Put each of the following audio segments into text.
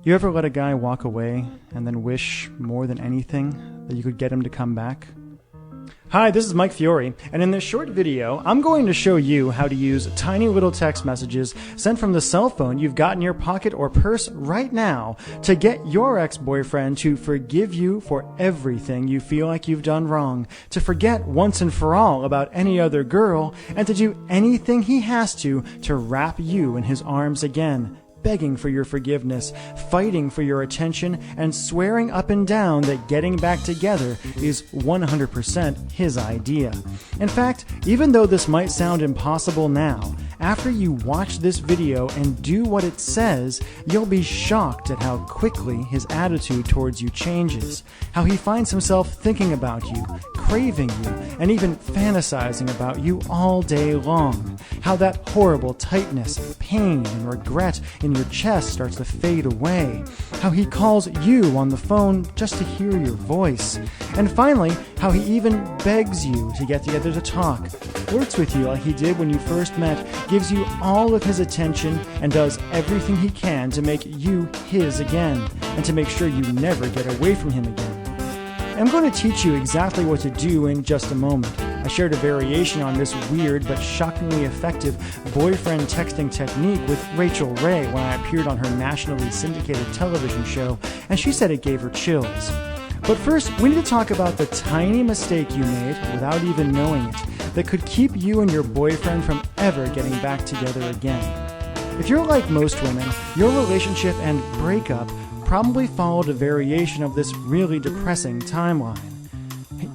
You ever let a guy walk away and then wish more than anything that you could get him to come back? Hi, this is Mike Fiore, and in this short video, I'm going to show you how to use tiny little text messages sent from the cell phone you've got in your pocket or purse right now to get your ex-boyfriend to forgive you for everything you feel like you've done wrong, to forget once and for all about any other girl, and to do anything he has to wrap you in his arms again, begging for your forgiveness, fighting for your attention, and swearing up and down that getting back together is 100% his idea. In fact, even though this might sound impossible now, after you watch this video and do what it says, you'll be shocked at how quickly his attitude towards you changes, how he finds himself thinking about you, craving you, and even fantasizing about you all day long, how that horrible tightness, pain, and regret in your chest starts to fade away, how he calls you on the phone just to hear your voice, and finally, how he even begs you to get together to talk, flirts with you like he did when you first met, gives you all of his attention, and does everything he can to make you his again, and to make sure you never get away from him again. I'm going to teach you exactly what to do in just a moment. I shared a variation on this weird but shockingly effective boyfriend texting technique with Rachel Ray when I appeared on her nationally syndicated television show, and she said it gave her chills. But first, we need to talk about the tiny mistake you made without even knowing it that could keep you and your boyfriend from ever getting back together again. If you're like most women, your relationship and breakup probably followed a variation of this really depressing timeline.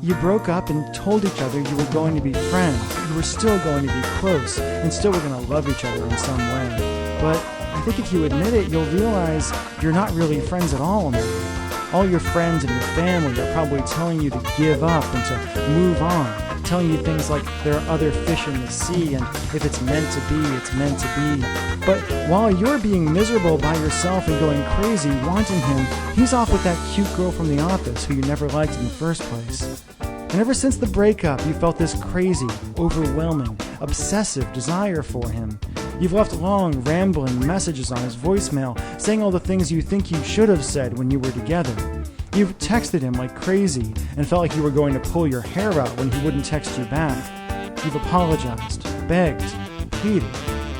You broke up and told each other you were going to be friends, you were still going to be close, and still were going to love each other in some way. But I think if you admit it, you'll realize you're not really friends at all now. All your friends and your family are probably telling you to give up and to move on, telling you things like there are other fish in the sea, and if it's meant to be, it's meant to be. But while you're being miserable by yourself and going crazy wanting him, he's off with that cute girl from the office who you never liked in the first place. And ever since the breakup, you felt this crazy, overwhelming, obsessive desire for him. You've left long, rambling messages on his voicemail, saying all the things you think you should have said when you were together. You've texted him like crazy and felt like you were going to pull your hair out when he wouldn't text you back. You've apologized, begged, pleaded.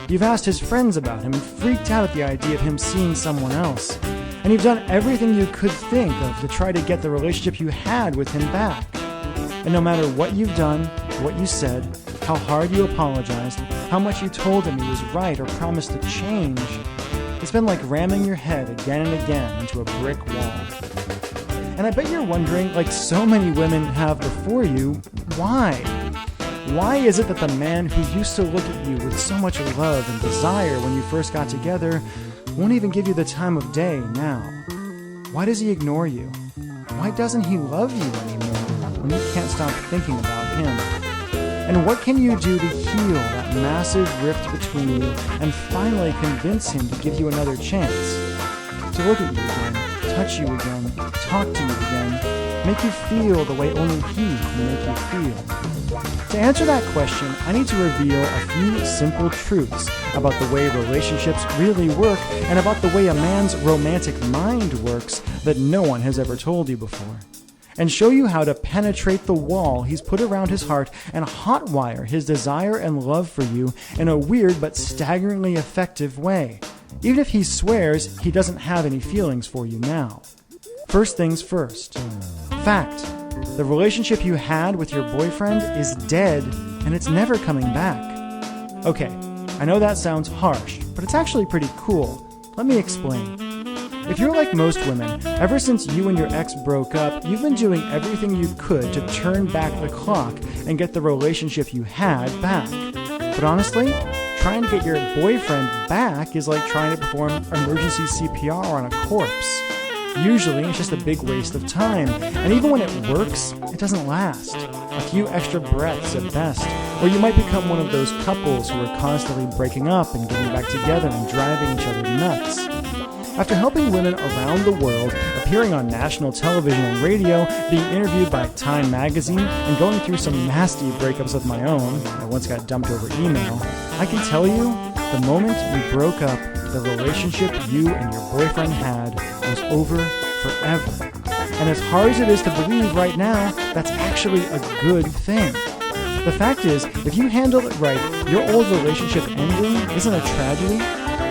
You've asked his friends about him and freaked out at the idea of him seeing someone else. And you've done everything you could think of to try to get the relationship you had with him back. And no matter what you've done, what you said, how hard you apologized, how much you told him he was right or promised to change, it's been like ramming your head again and again into a brick wall. And I bet you're wondering, like so many women have before you, why? Why is it that the man who used to look at you with so much love and desire when you first got together won't even give you the time of day now? Why does he ignore you? Why doesn't he love you anymore when you can't stop thinking about him? And what can you do to heal that massive rift between you and finally convince him to give you another chance? To look at you again, touch you again, talk to you again, make you feel the way only he can make you feel? To answer that question, I need to reveal a few simple truths about the way relationships really work and about the way a man's romantic mind works that no one has ever told you before. And show you how to penetrate the wall he's put around his heart and hotwire his desire and love for you in a weird but staggeringly effective way, even if he swears he doesn't have any feelings for you now. First things first. Fact. The relationship you had with your boyfriend is dead, and it's never coming back. Okay, I know that sounds harsh, but it's actually pretty cool. Let me explain. If you're like most women, ever since you and your ex broke up, you've been doing everything you could to turn back the clock and get the relationship you had back. But honestly, trying to get your boyfriend back is like trying to perform emergency CPR on a corpse. Usually, it's just a big waste of time, and even when it works, it doesn't last. A few extra breaths at best, or you might become one of those couples who are constantly breaking up and getting back together and driving each other nuts. After helping women around the world, appearing on national television and radio, being interviewed by Time magazine, and going through some nasty breakups of my own, I once got dumped over email, I can tell you, the moment we broke up the relationship you and your boyfriend had was over forever. And as hard as it is to believe right now, that's actually a good thing. The fact is, if you handle it right, your old relationship ending isn't a tragedy.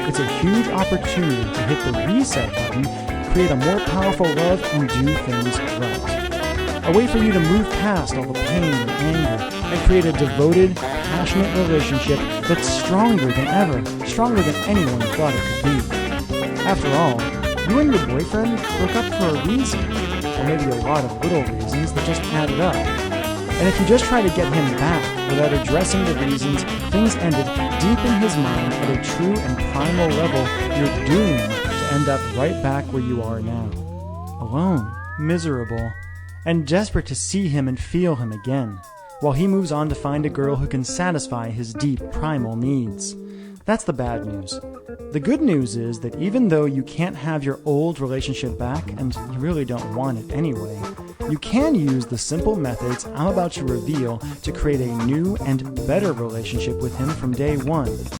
It's a huge opportunity to hit the reset button, create a more powerful love, and do things right. A way for you to move past all the pain and anger and create a devoted, passionate relationship that's stronger than ever, stronger than anyone thought it could be. After all, you and your boyfriend broke up for a reason, or maybe a lot of little reasons that just added up. And if you just try to get him back without addressing the reasons things ended deep in his mind at a true and primal level, you're doomed to end up right back where you are now. Alone, miserable, and desperate to see him and feel him again, while he moves on to find a girl who can satisfy his deep primal needs. That's the bad news. The good news is that even though you can't have your old relationship back, and you really don't want it anyway, you can use the simple methods I'm about to reveal to create a new and better relationship with him from day one.